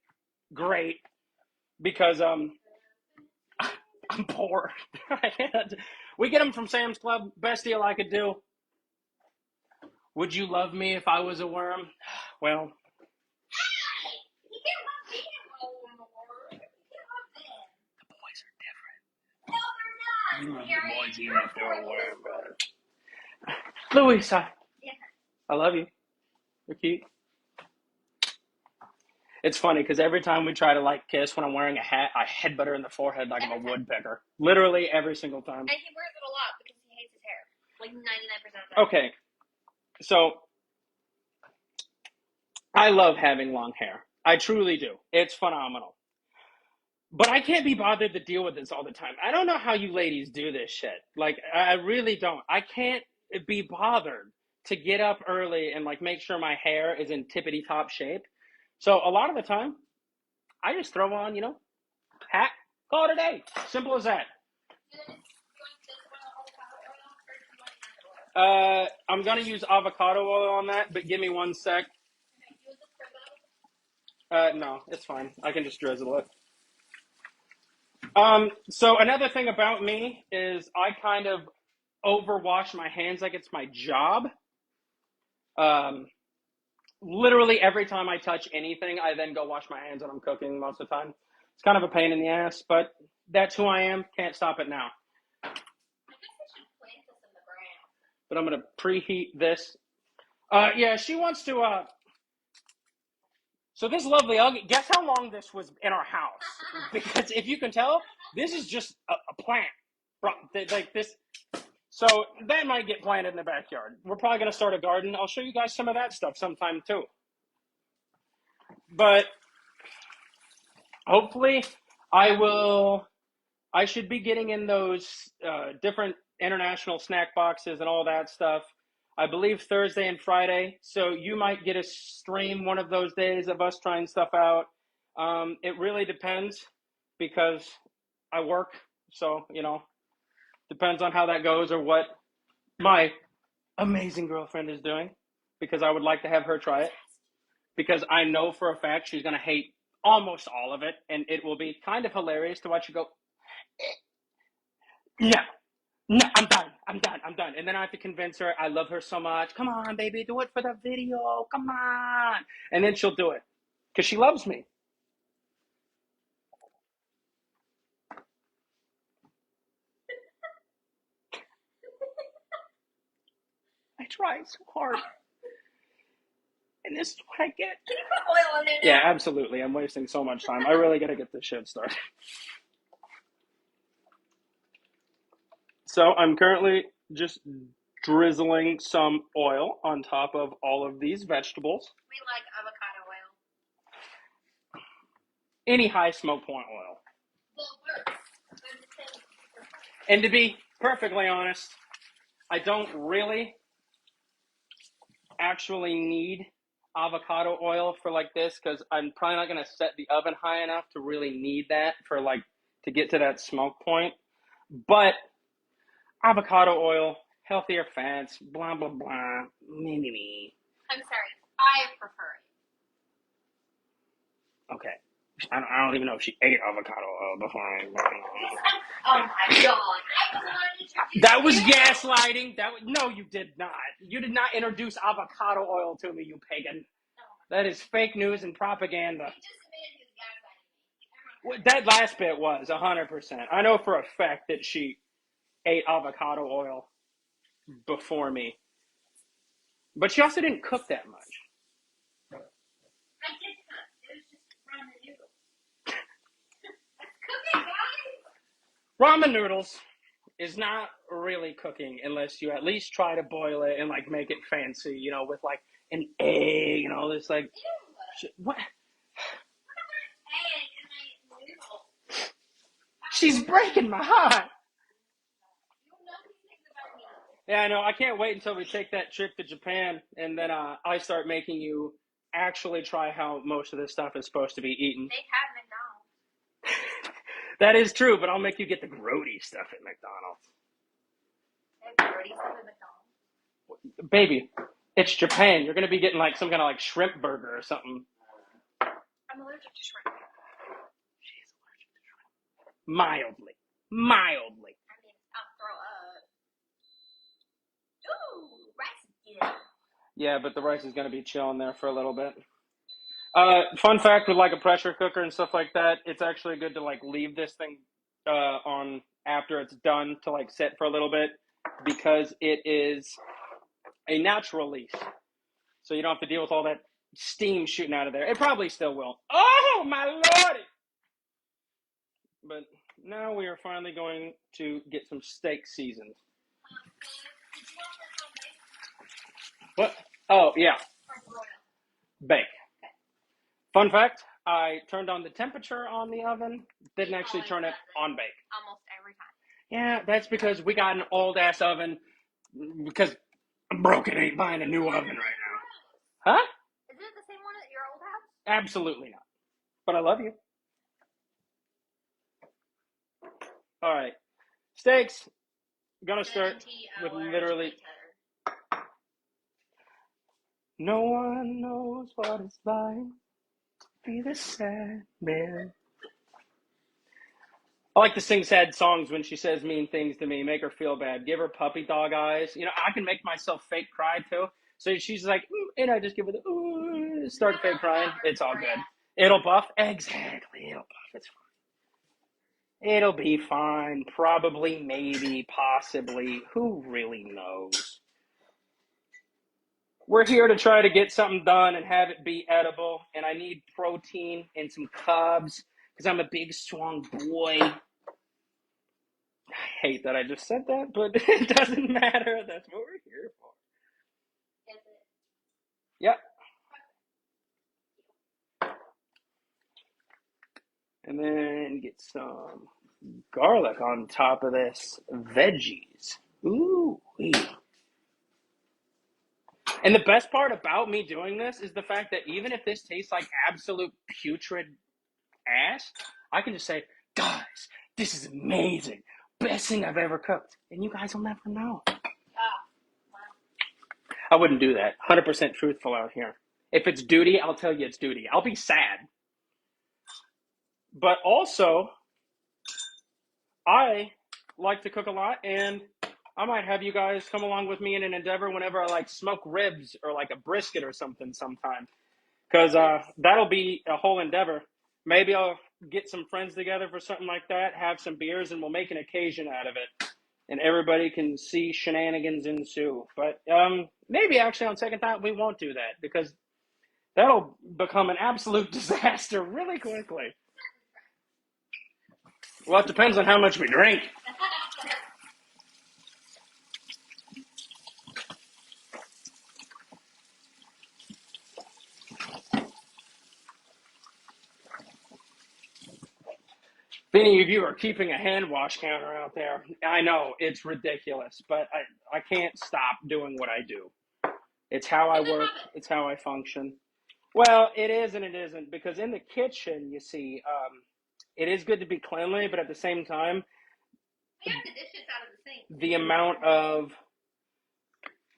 great because I'm poor. We get them from Sam's Club. Best deal I could do. Would you love me if I was a worm? Well, You can't love me anymore. You can't love them. the boys are different. No, they're not. You love Harry, the boys even you're if they're a horrible. worm, brother. Louisa, Yeah. I love you. You're cute. It's funny because every time we try to like kiss when I'm wearing a hat, I headbutt her in the forehead like I'm a woodpecker. Literally every single time. And he wears it a lot because he hates his hair. Like 99% of the time. Okay, so I love having long hair. I truly do. It's phenomenal. But I can't be bothered to deal with this all the time. I don't know how you ladies do this shit. Like, I really don't. I can't be bothered to get up early and like make sure my hair is in tippity top shape. So a lot of the time, I just throw on, hat, call it a day. Simple as that. I'm gonna use avocado oil on that, but give me 1 sec. No, it's fine. I can just drizzle it. So another thing about me is I kind of overwash my hands like it's my job. Literally every time I touch anything, I then go wash my hands when I'm cooking most of the time. It's kind of a pain in the ass, but that's who I am. Can't stop it now. I guess I should plant this in the ground. But I'm gonna preheat this. Yeah, she wants to. So this lovely ugly. Guess how long this was in our house? Because if you can tell, this is just a plant, like this. So that might get planted in the backyard. We're probably gonna start a garden. I'll show you guys some of that stuff sometime too. But hopefully, I should be getting in those different international snack boxes and all that stuff. I believe Thursday and Friday. So you might get a stream one of those days of us trying stuff out. It really depends because I work. So, depends on how that goes or what my amazing girlfriend is doing, because I would like to have her try it, because I know for a fact she's going to hate almost all of it, and it will be kind of hilarious to watch you go, no, no, I'm done. And then I have to convince her I love her so much. Come on, baby, do it for the video. Come on. And then she'll do it because she loves me. I try so hard. And this is what I get. Can you put oil in there now? Yeah, absolutely. I'm wasting so much time. I really got to get this shit started. So I'm currently just drizzling some oil on top of all of these vegetables. We like avocado oil. Any high smoke point oil. Well, And to be perfectly honest, I don't really actually need avocado oil for like this, because I'm probably not going to set the oven high enough to really need that for like to get to that smoke point. But avocado oil, healthier fats, blah blah blah, me. I'm sorry, I prefer it. Okay, I don't even know if she ate avocado oil before. Oh my god! I was wanting to. That was gaslighting. No, you did not. You did not introduce avocado oil to me, you pagan. That is fake news and propaganda. You just admitted he was gaslighting me. That last bit was 100%. I know for a fact that she ate avocado oil before me, but she also didn't cook that much. I did cook. It was just ramen noodles. That's cooking, guys. Ramen noodles is not really cooking unless you at least try to boil it and like make it fancy, with like an egg and all this like. What? Egg in my noodles. She's breaking my heart. You know these things about me. Yeah, I know. I can't wait until we take that trip to Japan, and then I start making you actually try how most of this stuff is supposed to be eaten. They have McDonald's. That is true, but I'll make you get the grody stuff at McDonald's. They have grody stuff at McDonald's. Baby, it's Japan. You're going to be getting like some kind of like shrimp burger or something. I'm allergic to shrimp. She's allergic to shrimp. Mildly. I mean, I'll throw up. Ooh, rice. Yeah, but the rice is going to be chilling there for a little bit. Fun fact with like a pressure cooker and stuff like that, it's actually good to like leave this thing on after it's done to like sit for a little bit because it is a natural lease. So you don't have to deal with all that steam shooting out of there. It probably still will. Oh my lordy! But now we are finally going to get some steak seasoned. What? Oh yeah, bake. Fun fact: I turned on the temperature on the oven. Didn't actually turn it on bake. Almost every time. Yeah, that's because we got an old ass oven. Because I'm broke and ain't buying a new oven right now. Huh? Is it the same one at your old house? Absolutely not. But I love you. All right. Steaks. Gonna start with literally. Later. No one knows what it's like to be the sad man. I like to sing sad songs when she says mean things to me, make her feel bad, give her puppy dog eyes. You know, I can make myself fake cry too. So she's like, and I just give her the, start fake crying. It's all good. It'll buff. Exactly. It'll buff. It's fine. It'll be fine. Probably, maybe, possibly. Who really knows? We're here to try to get something done and have it be edible. And I need protein and some carbs because I'm a big, strong boy. I hate that I just said that, but it doesn't matter. That's what we're here for. Is it? Yep. And then get some garlic on top of this. Veggies. Ooh. And the best part about me doing this is the fact that even if this tastes like absolute putrid ass, I can just say, guys, this is amazing. Best thing I've ever cooked. And you guys will never know. Oh, wow. I wouldn't do that. 100% truthful out here. If it's duty, I'll tell you it's duty. I'll be sad. But also, I like to cook a lot, and I might have you guys come along with me in an endeavor whenever I like smoke ribs or like a brisket or something sometime. Because that'll be a whole endeavor. Maybe I'll get some friends together for something like that, have some beers, and we'll make an occasion out of it. And everybody can see shenanigans ensue. But maybe actually on second thought, we won't do that because that'll become an absolute disaster really quickly. Well, it depends on how much we drink. If any of you are keeping a hand wash counter out there, I know it's ridiculous, but I can't stop doing what I do. It's how I work. It's how I function. Well, it is and it isn't because in the kitchen, you see, it is good to be cleanly, but at the same time, We have the dishes out of the sink. the amount of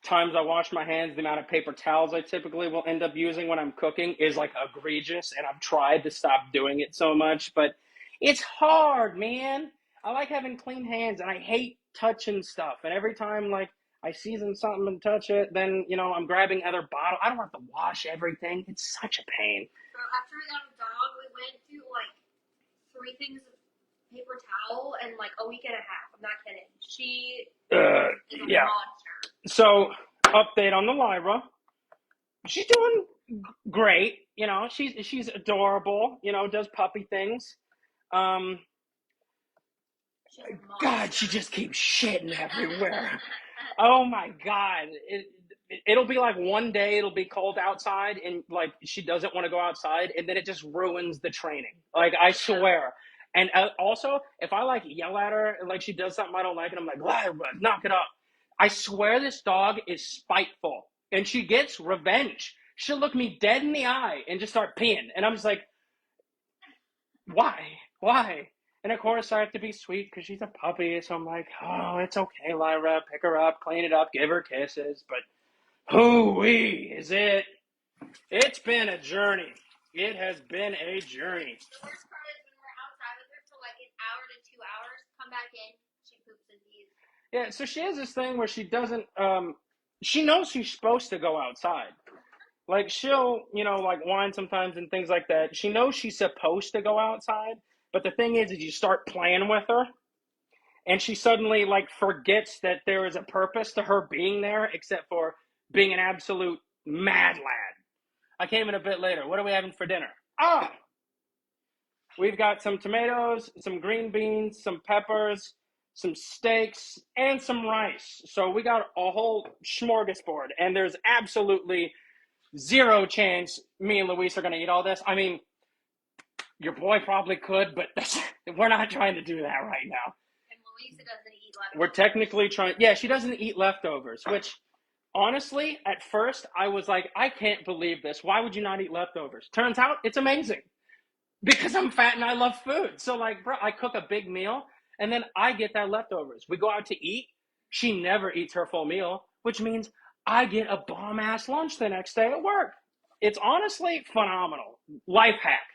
times I wash my hands, the amount of paper towels I typically will end up using when I'm cooking is like egregious, and I've tried to stop doing it so much, but it's hard, man. I like having clean hands, and I hate touching stuff. And every time like I season something and touch it, then I'm grabbing other bottle. I don't have to wash everything. It's such a pain. So after we got a dog, we went through like 3 things of paper towel in like a week and a half. I'm not kidding. She is a Yeah. monster. So, update on the Lyra. She's doing great. She's adorable. Does puppy things. God, she just keeps shitting everywhere. Oh my God. It'll be like one day it'll be cold outside and like she doesn't want to go outside and then it just ruins the training. Like I swear. And also, if I like yell at her and like she does something I don't like and I'm like, Lyra, knock it up. I swear this dog is spiteful and she gets revenge. She'll look me dead in the eye and just start peeing. And I'm just like, why? Why? And of course, I have to be sweet because she's a puppy. So I'm like, oh, it's okay, Lyra. Pick her up, clean it up, give her kisses. But hoo-wee, is it? It's been a journey. It has been a journey. The worst part is when we're outside with her for like an hour to 2 hours, come back in, she poops and pees. Yeah, so she has this thing where she doesn't she knows she's supposed to go outside. Like she'll, like whine sometimes and things like that. She knows she's supposed to go outside, but the thing is you start playing with her, and she suddenly like forgets that there is a purpose to her being there, except for being an absolute mad lad. I came in a bit later. What are we having for dinner? Ah, we've got some tomatoes, some green beans, some peppers, some steaks, and some rice. So we got a whole smorgasbord, and there's absolutely zero chance me and Luis are going to eat all this. I mean, your boy probably could, but we're not trying to do that right now. And Louisa doesn't eat leftovers. We're technically trying. Yeah, she doesn't eat leftovers, which honestly, at first, I was like, I can't believe this. Why would you not eat leftovers? Turns out it's amazing because I'm fat and I love food. So, like, bro, I cook a big meal and then I get that leftovers. We go out to eat. She never eats her full meal, which means I get a bomb ass lunch the next day at work. It's honestly phenomenal. Life hack.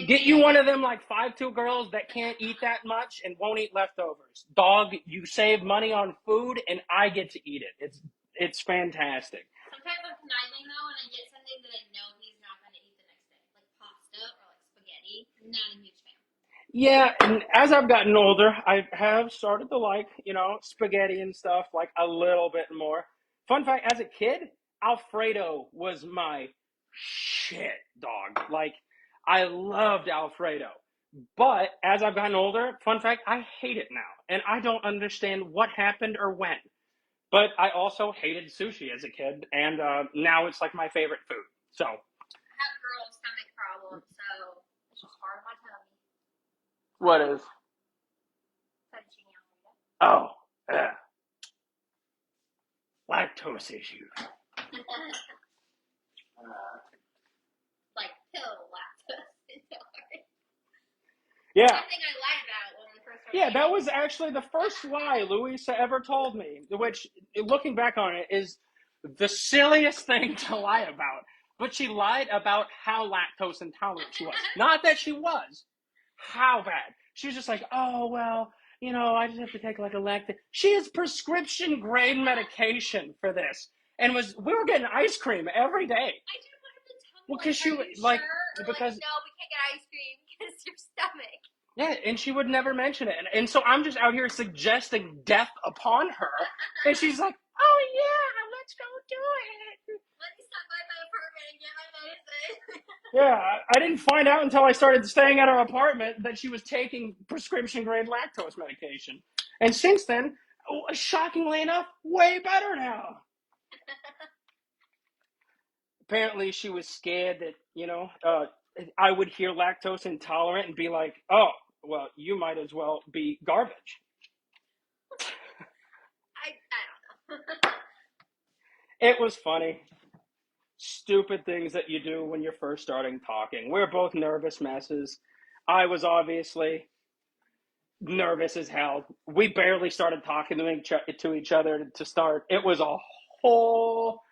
Get you one of them like 5'2" girls that can't eat that much and won't eat leftovers. Dog, you save money on food and I get to eat it. It's fantastic. Sometimes I'm conniving though, and I get something that I know he's not going to eat the next day, like pasta or like spaghetti. I'm not a huge fan. Yeah, and as I've gotten older, I have started to like, spaghetti and stuff like a little bit more. Fun fact, as a kid, Alfredo was my shit, dog. Like, I loved Alfredo. But as I've gotten older, fun fact, I hate it now. And I don't understand what happened or when. But I also hated sushi as a kid, and now it's like my favorite food. So, I have girl stomach problems, so it's just hard on my tummy. what is? Fettuccine Alfredo. Oh, yeah. Lactose issues. Like pill lactose intolerant. Yeah. Something I lied about when we first started. Yeah, that was actually the first lie Louisa ever told me, which, looking back on it, is the silliest thing to lie about. But she lied about how lactose intolerant she was. Not that she was. How bad. She was just like, oh, well, I just have to take like a lactate. She has prescription grade medication for this. And we were getting ice cream every day. I didn't want her to tell me. Well, because she sure? like, Or because. like, no, we can't get ice cream because your stomach. Yeah, and she would never mention it. And so I'm just out here suggesting death upon her. And she's like, oh, yeah, let's go do it. Let me stop by my apartment and get my medicine. Yeah, I didn't find out until I started staying at her apartment that she was taking prescription-grade lactose medication. And since then, shockingly enough, way better now. Apparently, she was scared that, I would hear lactose intolerant and be like, oh, well, you might as well be garbage. I don't know. It was funny. Stupid things that you do when you're first starting talking. We're both nervous messes. I was obviously nervous as hell. We barely started talking to each other to start. It was a whole.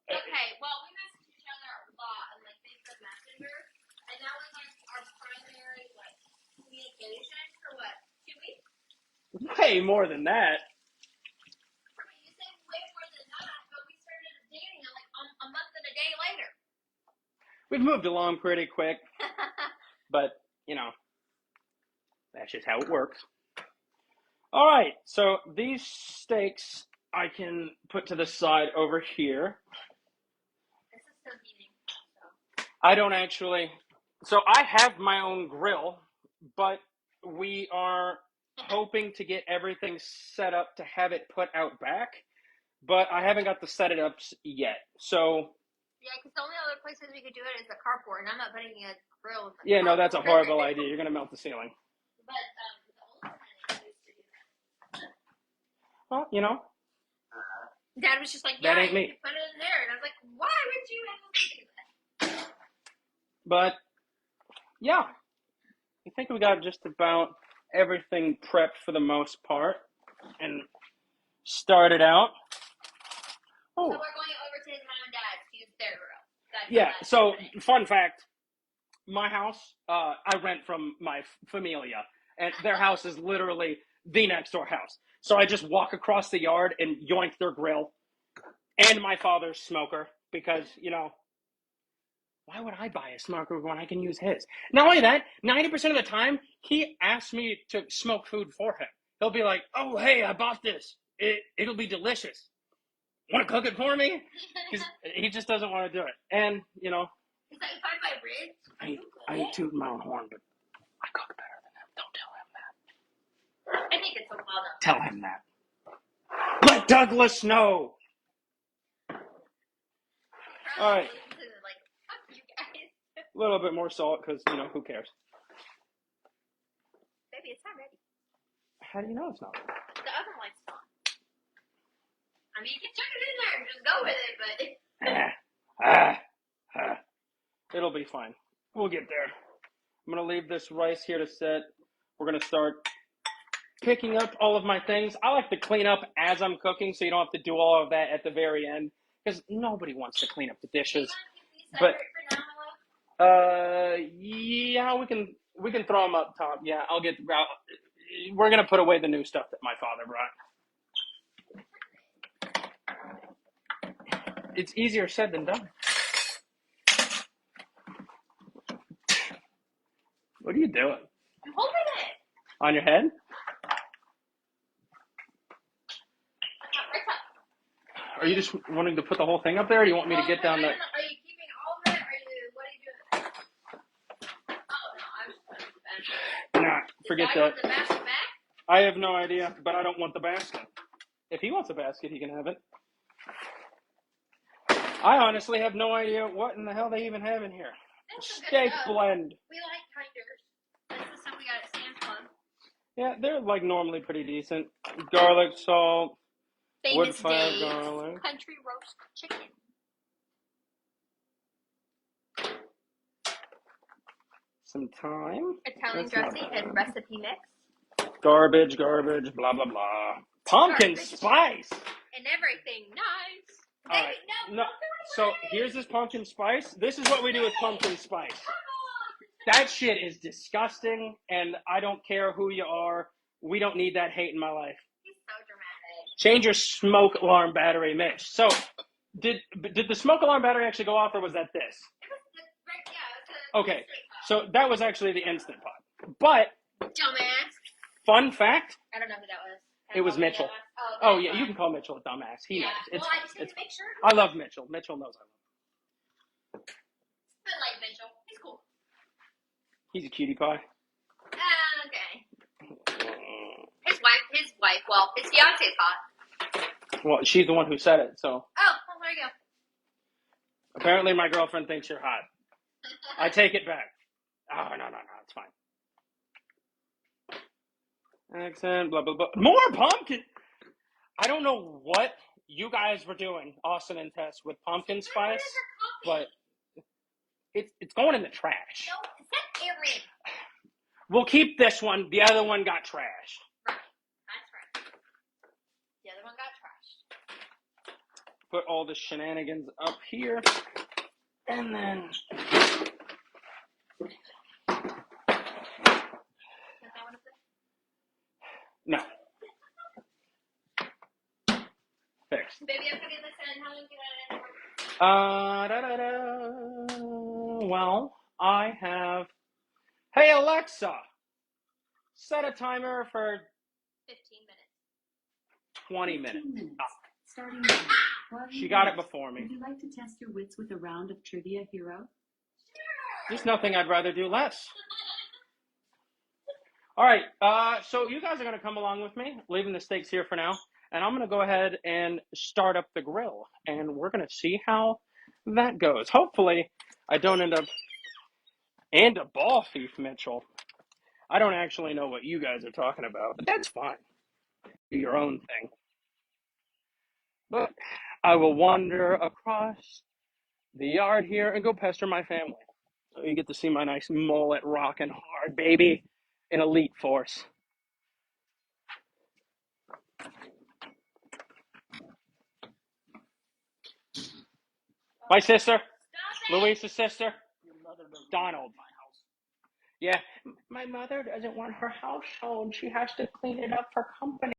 Okay, well, we messaged each other a lot on like Facebook Messenger, and that was like our primary like communication for what, 2 weeks? Way more than that. You say way more than that, but we started dating like a month and a day later. We've moved along pretty quick, but that's just how it works. All right, so these steaks I can put to the side over here. This is still heating. I don't actually. So I have my own grill, but we are hoping to get everything set up to have it put out back, but I haven't got the set it ups yet. So. Yeah, because the only other places we could do it is the carport, and I'm not putting a grill in the Yeah, carport. no, that's a horrible idea. You're going to melt the ceiling. But the old tenant used to do that. Well, Dad was just like, that yeah, ain't me. put it in there. And I was like, why would you have to do that? But, yeah. I think we got just about everything prepped for the most part and started out. Oh. So we're going over to his mom and dad's to use their grill. Yeah, so fun fact, my house, I rent from my familia, and their house is literally the next door house. So I just walk across the yard and yoink their grill. and my father's smoker because, why would I buy a smoker when I can use his? Not only that, 90% of the time, he asks me to smoke food for him. He'll be like, oh, hey, I bought this. It'll be delicious. Want to cook it for me? Because he just doesn't want to do it. And, It's like if I buy ribs. I ain't tooting my own horn, but I cook better than him. Don't tell him that. I think it's a well done. Tell him that. Let Douglas know. All right. Like, fuck you guys. A little bit more salt because, who cares? Baby, it's not ready. How do you know it's not? The oven light's on. I mean, you can chuck it in there and just go with it, but... It'll be fine. We'll get there. I'm going to leave this rice here to set. We're going to start picking up all of my things. I like to clean up as I'm cooking so you don't have to do all of that at the very end because nobody wants to clean up the dishes. But yeah, we can throw them up top. Yeah, we're going to put away the new stuff that my father brought. It's easier said than done. What are you doing? I'm holding it. On your head? Are you just wanting to put the whole thing up there, or do you want me to get down there? Are you keeping all of it? What are you doing? Oh, no, I was putting the basket. Nah, forget that. Want the basket back? I have no idea, but I don't want the basket. If he wants a basket, he can have it. I honestly have no idea what in the hell they even have in here. Steak blend. We like Kinders. This is something we got at Sam's Club. Yeah, they're like normally pretty decent. Garlic, salt, Famous wood fire Dave's garlic. country roast chicken. Some thyme. Italian dressing and recipe mix. Garbage, blah, blah, blah. Pumpkin spice. And everything. Nice. All right. No. So here's this pumpkin spice. This is what we do with pumpkin spice. That shit is disgusting, and I don't care who you are. We don't need that hate in my life. He's so dramatic. Change your smoke alarm battery, Mitch. So, did the smoke alarm battery actually go off, or was that this? It was Okay, so that was actually the Instant Pot. But, dumbass. Fun fact. I don't know who that was. It was Mitchell. Oh yeah, you can call Mitchell a dumbass. He knows. Well, I just need to make sure. I love Mitchell. Mitchell knows I love him. I like Mitchell. He's cool. He's a cutie pie. Okay. His wife, well, his fiance's hot. Well, she's the one who said it, so. Oh, well, there you go. Apparently my girlfriend thinks you're hot. I take it back. Oh, no, it's fine. Accent, blah, blah, blah. More pumpkin! I don't know what you guys were doing, Austin and Tess, with pumpkin spice, but it's going in the trash. No, is that Aaron? We'll keep this one. The other one got trashed. Right. That's right. The other one got trashed. Put all the shenanigans up here. And then... No. Fixed. Baby, I'm putting this in. How long do you get it in? Well, I have... Hey, Alexa! Set a timer for... 15 minutes. 20 minutes. 15 minutes. Starting now. She got it before me. Would you like to test your wits with a round of trivia, hero? There's nothing I'd rather do less. All right, so you guys are going to come along with me, leaving the steaks here for now, and I'm going to go ahead and start up the grill, and we're going to see how that goes. Hopefully, I don't end up... And a ball thief, Mitchell. I don't actually know what you guys are talking about, but that's fine. Do your own thing. But I will wander across the yard here and go pester my family. So you get to see my nice mullet rocking hard, baby, in elite force. My sister, Louisa's sister, Donald. Yeah, my mother doesn't want her house shown. She has to clean it up for company.